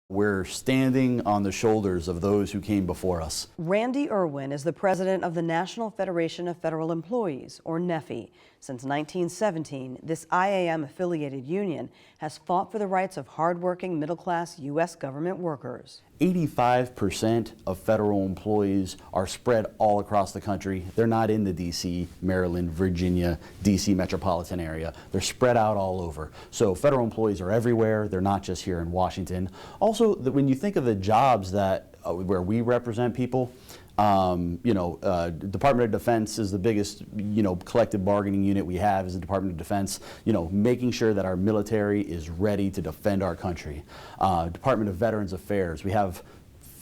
We're standing on the shoulders of those who came before us. Randy Irwin is the president of the National Federation of Federal Employees, or NFFE. Since 1917, this IAM-affiliated union has fought for the rights of hardworking, middle-class U.S. government workers. 85% of federal employees are spread all across the country. They're not in the D.C., Maryland, Virginia, D.C. metropolitan area. They're spread out all over. So federal employees are everywhere. They're not just here in Washington. Also, when you think of the jobs that where we represent people, Department of Defense is the biggest, collective bargaining unit we have is the Department of Defense, making sure that our military is ready to defend our country. Department of Veterans Affairs, we have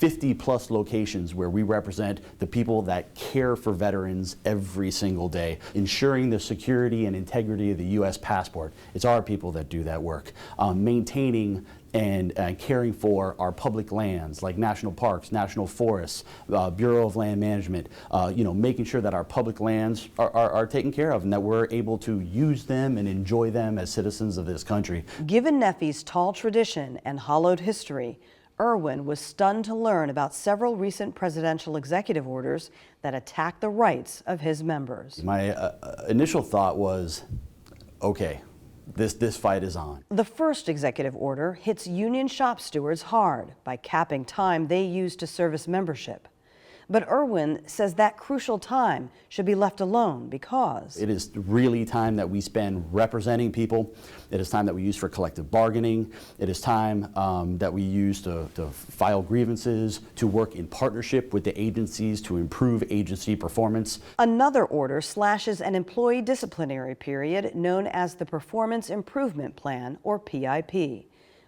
50+ locations where we represent the people that care for veterans every single day, ensuring the security and integrity of the U.S. passport. It's our people that do that work. Maintaining and caring for our public lands like national parks, national forests, Bureau of Land Management, making sure that our public lands are taken care of and that we're able to use them and enjoy them as citizens of this country. Given NFFE's tall tradition and hollowed history, Irwin was stunned to learn about several recent presidential executive orders that attack the rights of his members. My initial thought was, okay, this fight is on. The first executive order hits union shop stewards hard by capping time they use to service membership. But Irwin says that crucial time should be left alone because it is really time that we spend representing people. It is time that we use for collective bargaining. It is time that we use to file grievances, to work in partnership with the agencies to improve agency performance. Another order slashes an employee disciplinary period known as the Performance Improvement Plan, or PIP.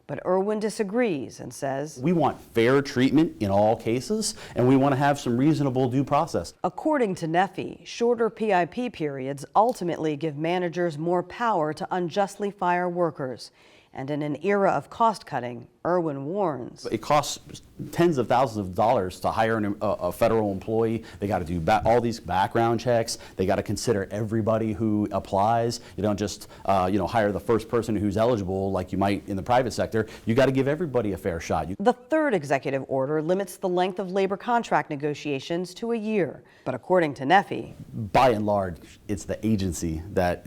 But Irwin disagrees and says, we want fair treatment in all cases, and we want to have some reasonable due process. According to NFFE, shorter PIP periods ultimately give managers more power to unjustly fire workers. And in an era of cost-cutting, Irwin warns, it costs tens of thousands of dollars to hire a federal employee. They got to do all these background checks. They got to consider everybody who applies. You don't just hire the first person who's eligible like you might in the private sector. You got to give everybody a fair shot. The third executive order limits the length of labor contract negotiations to a year. But according to NFFE, by and large, it's the agency that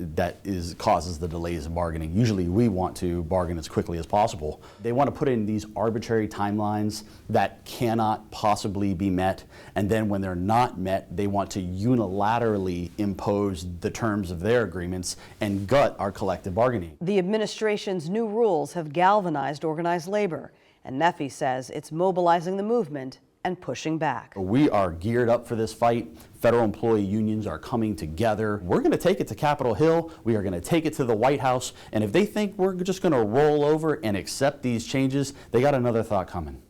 causes the delays in bargaining. Usually we want to bargain as quickly as possible. They want to put in these arbitrary timelines that cannot possibly be met, and then when they're not met, they want to unilaterally impose the terms of their agreements and gut our collective bargaining. The administration's new rules have galvanized organized labor, and NFFE says it's mobilizing the movement and pushing back. We are geared up for this fight. Federal employee unions are coming together. We're going to take it to Capitol Hill. We are going to take it to the White House. And if they think we're just going to roll over and accept these changes, they got another thought coming.